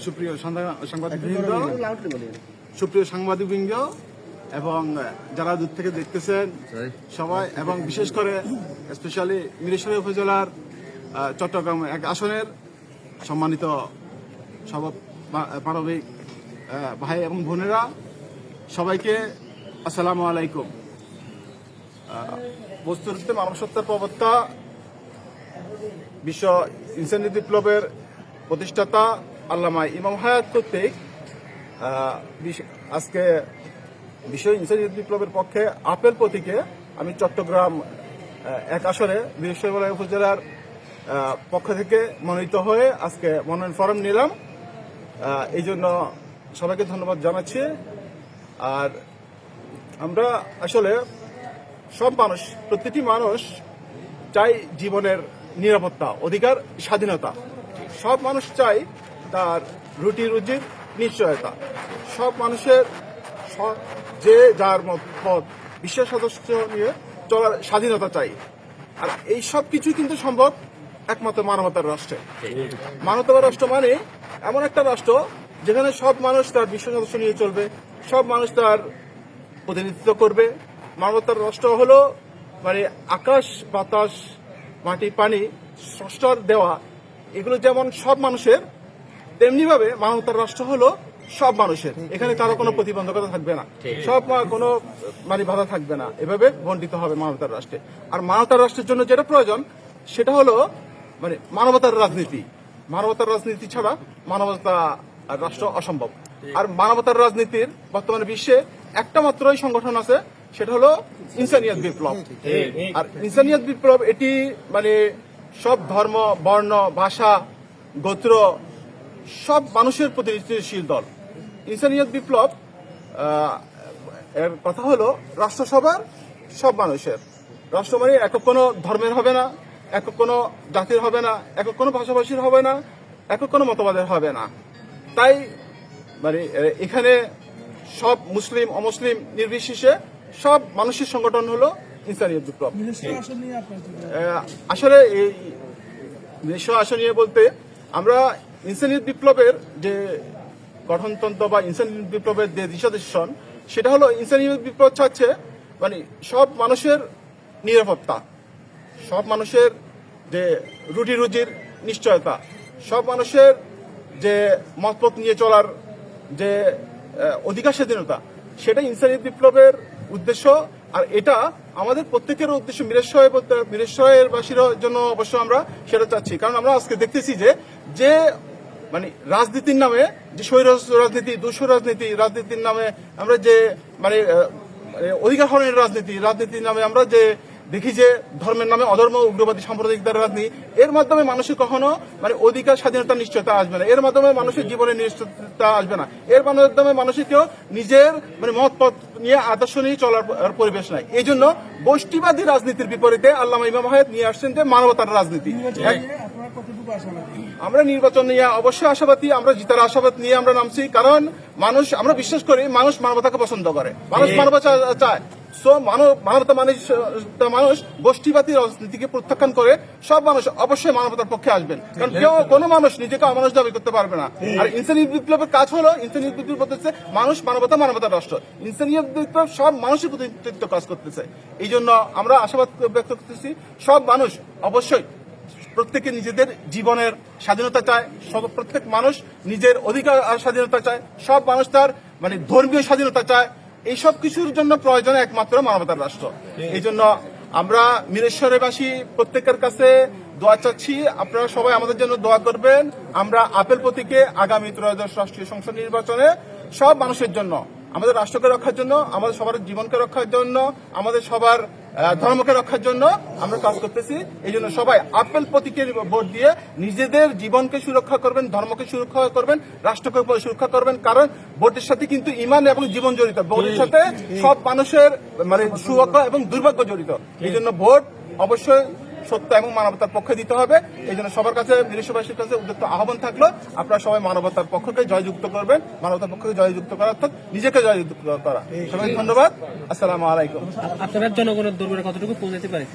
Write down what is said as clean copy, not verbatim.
সুপ্রিয় সাংবাদিকবৃন্দ, সুপ্রিয় সাংবাদিকবৃন্দ এবং যারা দূর থেকে দেখতেছেন সবাই, এবং বিশেষ করে স্পেশালি মিরেশ্বরী উপজেলার চট্টগ্রাম 1 আসনের সম্মানিত মানবিক ভাই এবং বোনেরা, সবাইকে আসসালামু আলাইকুম। বস্তুতে মানব সত্তার প্রবক্তা, বিশ্ব ইনসানি বিপ্লবের প্রতিষ্ঠাতা আল্লামা ইমাম হায়াত কর্তৃক আজকে বিশ্ব ইনসানি বিপ্লবের পক্ষে আপেল প্রতীকে আমি চট্টগ্রাম 1 আসরে মিরেশ্বরী উপজেলার পক্ষ থেকে মনোনীত হয়ে আজকে মনোনয়ন ফরম নিলাম। এই জন্য সবাইকে ধন্যবাদ জানাচ্ছি। আর আমরা আসলে সব মানুষ, প্রতিটি মানুষ চাই জীবনের নিরাপত্তা, অধিকার, স্বাধীনতা। সব মানুষ চাই তার রুটি রুজির নিশ্চয়তা। সব মানুষের যে যার মত বিশ্বের সদস্য নিয়ে চলার স্বাধীনতা চাই। আর এই সব কিছু কিন্তু সম্ভব একমাত্র মানবতার রাষ্ট্রে। মানবতার রাষ্ট্র মানে এমন একটা রাষ্ট্র যেখানে সব মানুষ তার বিশ্ব সদস্য নিয়ে চলবে, সব মানুষ তার প্রতিনিধিত্ব করবে। মানবতার রাষ্ট্র হলো মানে আকাশ, বাতাস, মাটি, পানি, স্রষ্টার দেওয়া, এগুলো যেমন সব মানুষের, তেমনি ভাবে মানবতার রাষ্ট্র হলো সব মানুষের। এখানে কারো কোনো প্রতিবন্ধকতা থাকবে না, সব কোনো মানে বাধা থাকবে না। এভাবে বন্টিত হবে মানবতার রাষ্ট্রে। আর মানবতার রাষ্ট্রের জন্য যেটা প্রয়োজন সেটা হলো মানে মানবতার রাজনীতি। মানবতার রাজনীতি ছাড়া মানবতা রাষ্ট্র অসম্ভব। আর মানবতার রাজনীতির বর্তমানে বিশ্বে একটা মাত্রই সংগঠন আছে, সেটা হলো ইনসানিয়াত বিপ্লব। আর ইনসানিয়াত বিপ্লব এটি মানে সব ধর্ম, বর্ণ, ভাষা, গোত্র, সব মানুষের প্রতিনিধিত্বশীল দল। ইনসানিয়াত বিপ্লব এর কথা হলো রাষ্ট্র সবার, সব মানুষের। রাষ্ট্র মানে একক কোনো ধর্মের হবে না, একক কোনো জাতির হবে না, একক কোনো ভাষাভাষীর হবে না, একক কোনো মতবাদের হবে না। তাই মানে এখানে সব মুসলিম অমুসলিম নির্বিশেষে সব মানুষের সংগঠন হলো ইনসানিয়াত বিপ্লব। আসলে এই মিরেশ্বরী আসন নিয়ে বলতে আমরা ইনসানিয়াত বিপ্লবের যে গঠনতন্ত্র বা ইনসানিয়াত বিপ্লবের যে দিশাদর্শন, সেটা হলো ইনসানিয়াত বিপ্লব চাচ্ছে মানে সব মানুষের নিরাপত্তা, সব মানুষের যে রুটি রুজির নিশ্চয়তা, সব মানুষের যে মতপথ নিয়ে চলার যে অধিকার স্বাধীনতা, সেটা ইনসানিয়াত বিপ্লবের উদ্দেশ্য। আর এটা আমাদের প্রত্যেকের উদ্দেশ্য। মিরেশ্বরের বাসীর জন্য অবশ্য আমরা সেটা চাচ্ছি। কারণ আমরা আজকে দেখতেছি যে মানে রাজনীতির নামে যে স্বৈর রাজনীতি, দুঃস্ব রাজনীতির নামে আমরা যে মানে অধিকার হরণের রাজনীতির নামে আমরা যে দেখি যে ধর্মের নামে অধর্ম, উগ্রবাদী, সাম্প্রদায়িকতার রাজনীতি, এর মাধ্যমে মানুষের কখনো মানে অধিকার স্বাধীনতার নিশ্চয়তা আসবে না। এর মাধ্যমে মানুষের জীবনের নিশ্চয়তা আসবে না। এর মাধ্যমে মানুষের কেউ নিজের মানে মত পথ নিয়ে, আদর্শ নিয়ে চলার পরিবেশ নাই। এই জন্য গোষ্ঠীবাদী রাজনীতির বিপরীতে আল্লামা ইমাম হায়াত নিয়ে আসছেন যে মানবতার রাজনীতি। আমরা নির্বাচন নিয়ে অবশ্যই আশাবাদী, আমরা জিতার আশাবাদ নিয়ে আমরা নামছি। কারণ মানুষ, আমরা বিশ্বাস করি মানুষ মানবতাকে পছন্দ করে, মানুষ মানবতা চায়। মানবতা মানুষ গোষ্ঠীবাদী রাজনীতিকে প্রত্যাখ্যান করে সব মানুষ অবশ্যই মানবতার পক্ষে আসবেন। কারণ কোনো মানুষ নিজেকে অমানুষ দাবি করতে পারবে না। আর ইনসানিয়াত বিপ্লবের কাজ হলো, ইনসানিয়াত বিপ্লব হচ্ছে মানুষ, মানবতার রাষ্ট্র। ইনসানিয়াত বিপ্লব সব মানুষের প্রতিনিধিত্ব কাজ করতেছে। এই জন্য আমরা আশাবাদ ব্যক্ত করতেছি সব মানুষ অবশ্যই প্রত্যেকে নিজেদের জীবনের স্বাধীনতা চায়, প্রত্যেক মানুষ নিজের অধিকার আর স্বাধীনতা চায়, সব মানুষ তার মানে ধর্মীয় স্বাধীনতা চায়। এই সব কিছুর জন্য প্রয়োজন একমাত্র মানবতার রাষ্ট্র। এই জন্য আমরা মিরেশ্বরীবাসী প্রত্যেকের কাছে দোয়া চাচ্ছি, আপনারা সবাই আমাদের জন্য দোয়া করবেন। আমরা আপেল প্রতীকে আগামী ত্রয়োদশ রাষ্ট্রীয় সংসদ নির্বাচনে সব মানুষের জন্য, আমাদের রাষ্ট্রকে রক্ষার জন্য, আমাদের সবার জীবনকে রক্ষার জন্য, আমাদের সবার ধর্মকে রক্ষার জন্য আমরা কাজ করতেছি। এই জন্য সবাই আপেল প্রতীকের ভোট দিয়ে নিজেদের জীবনকে সুরক্ষা করবেন, ধর্মকে সুরক্ষা করবেন, রাষ্ট্রকে সুরক্ষা করবেন। কারণ ভোটের সাথে কিন্তু ঈমান এবং জীবন জড়িত, ভোটের সাথে সব মানুষের মানে সৌভাগ্য এবং দুর্ভাগ্য জড়িত। এই জন্য ভোট অবশ্যই সত্য এবং মানবতার পক্ষে দিতে হবে। এই জন্য সবার কাছে, মিরেশ্বরবাসীর কাছে উদ্যোক্ত আহ্বান থাকলো, আপনারা সবাই মানবতার পক্ষকে জয়যুক্ত করবেন। মানবতার পক্ষকে জয়যুক্ত করা অর্থাৎ নিজেকে জয়যুক্ত করা। সবাই ধন্যবাদ। আসসালামু আলাইকুম। আপনার জনগণের দরবারে কতটুকু পৌঁছাতে পারে?